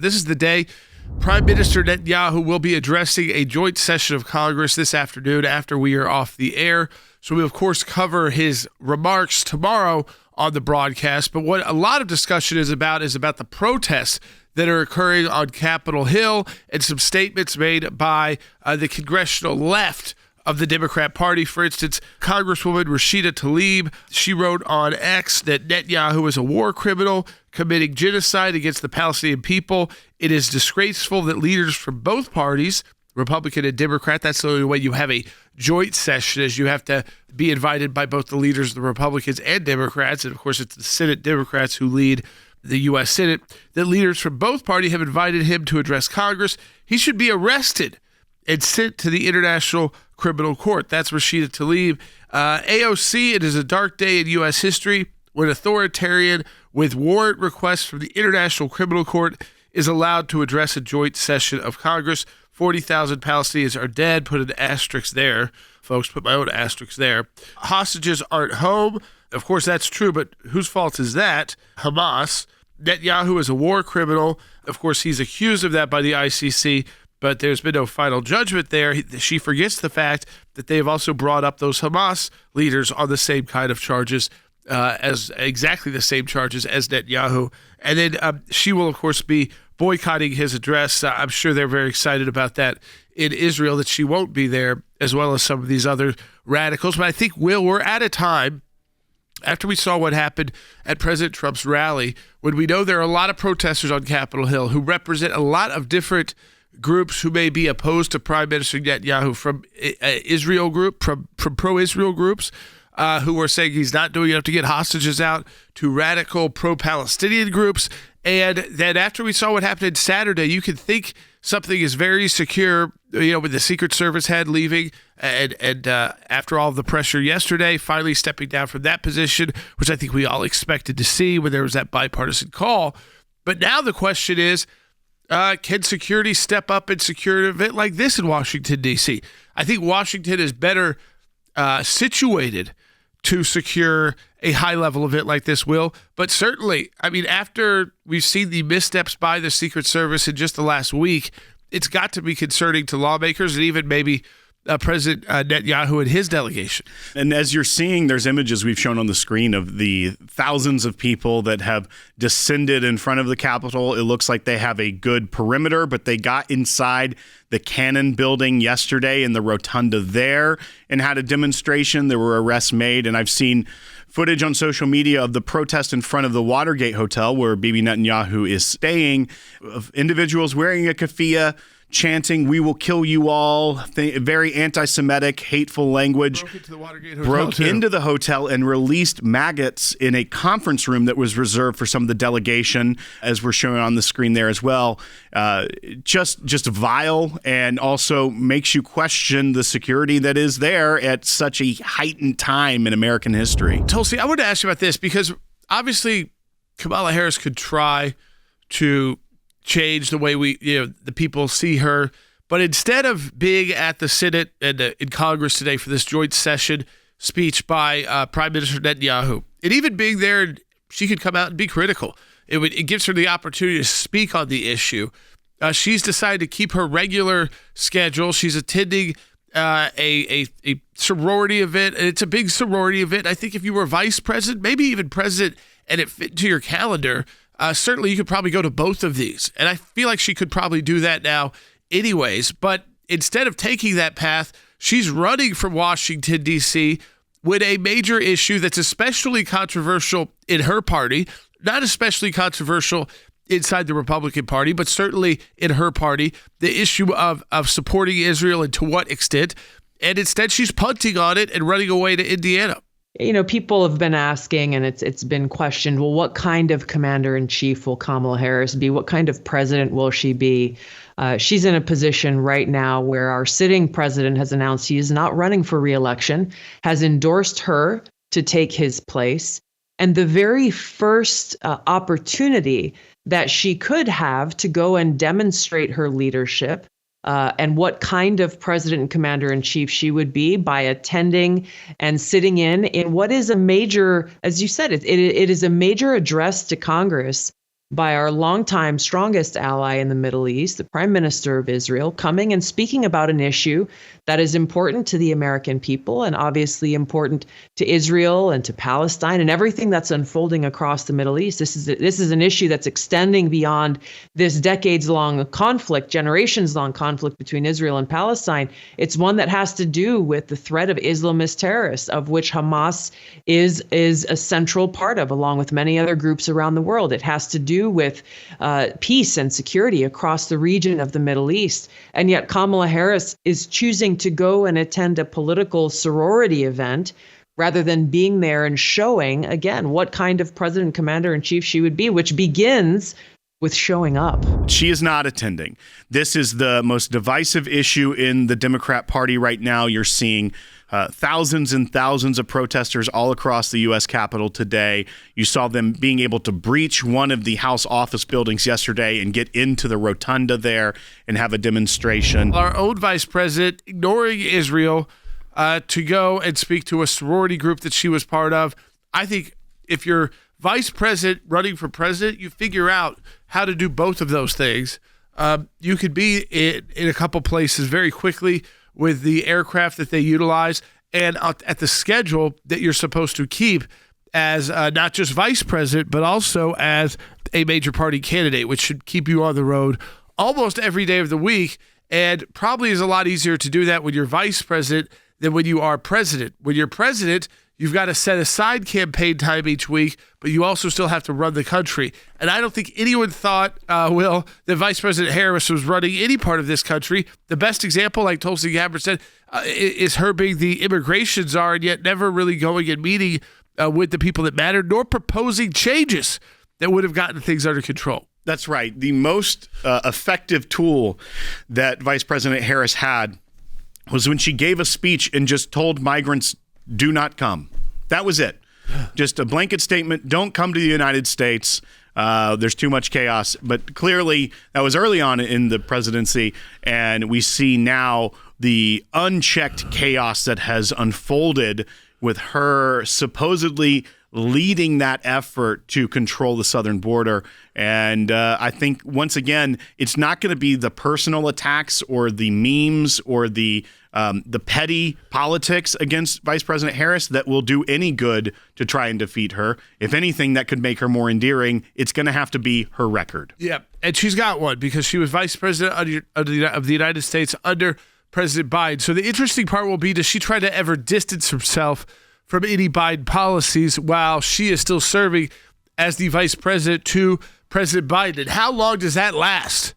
This is the day Prime Minister Netanyahu will be addressing a joint session of Congress this afternoon after we are off the air. So we, of course, cover his remarks tomorrow on the broadcast. But what a lot of discussion is about the protests that are occurring on Capitol Hill and some statements made by the congressional left of the Democrat Party. For instance, Congresswoman Rashida Tlaib, she wrote on X that Netanyahu is a war criminal committing genocide against the Palestinian people. It is disgraceful that leaders from both parties, Republican and Democrat, that's the only way you have a joint session, is you have to be invited by both the leaders of the Republicans and Democrats. And of course, it's the Senate Democrats who lead the U.S. Senate, that leaders from both parties have invited him to address Congress. He should be arrested and sent to the International Criminal Court. That's Rashida Tlaib. AOC, it is a dark day in U.S. history when authoritarian with warrant requests from the International Criminal Court is allowed to address a joint session of Congress. 40,000 Palestinians are dead. Put an asterisk there, folks. Put my own asterisk there. Hostages aren't home. Of course, that's true, but whose fault is that? Hamas. Netanyahu is a war criminal. Of course, he's accused of that by the ICC, but there's been no final judgment there. She forgets the fact that they have also brought up those Hamas leaders on the same kind of charges, as exactly the same charges as Netanyahu. And then she will, of course, be boycotting his address. I'm sure they're very excited about that in Israel, that she won't be there, as well as some of these other radicals. But I think, Will, we're at a time, after we saw what happened at President Trump's rally, when we know there are a lot of protesters on Capitol Hill who represent a lot of different groups who may be opposed to Prime Minister Netanyahu, from Israel group, from pro-Israel groups, who are saying he's not doing enough to get hostages out, to radical pro-Palestinian groups. And then after we saw what happened Saturday, you can think something is very secure, with the Secret Service head leaving and after all of the pressure yesterday, finally stepping down from that position, which I think we all expected to see when there was that bipartisan call. But now the question is, can security step up and secure an event like this in Washington, D.C.? I think Washington is better situated to secure a high-level event like this, Will. But certainly, after we've seen the missteps by the Secret Service in just the last week, it's got to be concerning to lawmakers and even maybe President Netanyahu and his delegation. And as you're seeing, there's images we've shown on the screen of the thousands of people that have descended in front of the Capitol. It looks like they have a good perimeter, but they got inside the Cannon building yesterday in the rotunda there and had a demonstration. There were arrests made, and I've seen footage on social media of the protest in front of the Watergate Hotel where Bibi Netanyahu is staying, of individuals wearing a keffiyeh, chanting, "We will kill you all," very anti-Semitic, hateful language. Broke into the hotel and released maggots in a conference room that was reserved for some of the delegation, as we're showing on the screen there as well. Just vile, and also makes you question the security that is there at such a heightened time in American history. Tulsi, I wanted to ask you about this because obviously Kamala Harris could try to change the way the people see her. But instead of being at the Senate and in Congress today for this joint session speech by Prime Minister Netanyahu, and even being there, she could come out and be critical. It gives her the opportunity to speak on the issue. She's decided to keep her regular schedule. She's attending a sorority event, and it's a big sorority event. I think if you were vice president, maybe even president, and it fit into your calendar, certainly you could probably go to both of these. And I feel like she could probably do that now anyways. But instead of taking that path, she's running from Washington, D.C. with a major issue that's especially controversial in her party, not especially controversial inside the Republican Party, but certainly in her party, the issue of supporting Israel and to what extent. And instead, she's punting on it and running away to Indiana. People have been asking, and it's been questioned, well, what kind of commander-in-chief will Kamala Harris be? What kind of president will she be? She's in a position right now where our sitting president has announced he is not running for re-election, has endorsed her to take his place. And the very first opportunity that she could have to go and demonstrate her leadership and what kind of president and commander-in-chief she would be by attending and sitting in what is a major, as you said, it is a major address to Congress by our longtime strongest ally in the Middle East, the Prime Minister of Israel, coming and speaking about an issue that is important to the American people and obviously important to Israel and to Palestine and everything that's unfolding across the Middle East. This is an issue that's extending beyond this decades-long conflict, generations-long conflict between Israel and Palestine. It's one that has to do with the threat of Islamist terrorists, of which Hamas is a central part of, along with many other groups around the world. It has to do with peace and security across the region of the Middle East. And yet Kamala Harris is choosing to go and attend a political sorority event rather than being there and showing, again, what kind of president commander in chief she would be, which begins with showing up. She is not attending. This is the most divisive issue in the Democrat Party right now. You're seeing thousands and thousands of protesters all across the U.S. Capitol today. You saw them being able to breach one of the House office buildings yesterday and get into the rotunda there and have a demonstration. Our own vice president ignoring Israel to go and speak to a sorority group that she was part of. I think if you're vice president running for president, you figure out how to do both of those things. You could be in a couple places very quickly with the aircraft that they utilize and at the schedule that you're supposed to keep as not just vice president, but also as a major party candidate, which should keep you on the road almost every day of the week. And probably is a lot easier to do that when you're vice president than when you are president. When you're president, you've got to set aside campaign time each week, but you also still have to run the country. And I don't think anyone thought, Will, that Vice President Harris was running any part of this country. The best example, like Tulsi Gabbard said, is her being the immigration czar and yet never really going and meeting with the people that mattered, nor proposing changes that would have gotten things under control. That's right. The most effective tool that Vice President Harris had was when she gave a speech and just told migrants, do not come. That was it. Just a blanket statement. Don't come to the United States. There's too much chaos. But clearly, that was early on in the presidency. And we see now the unchecked chaos that has unfolded with her supposedly leading that effort to control the southern border. And I think, once again, it's not going to be the personal attacks or the memes or the petty politics against Vice President Harris that will do any good to try and defeat her. If anything that could make her more endearing, it's going to have to be her record. Yeah, and she's got one because she was vice president of the United States under President Biden. So the interesting part will be, does she try to ever distance herself from any Biden policies while she is still serving as the vice president to President Biden? And how long does that last?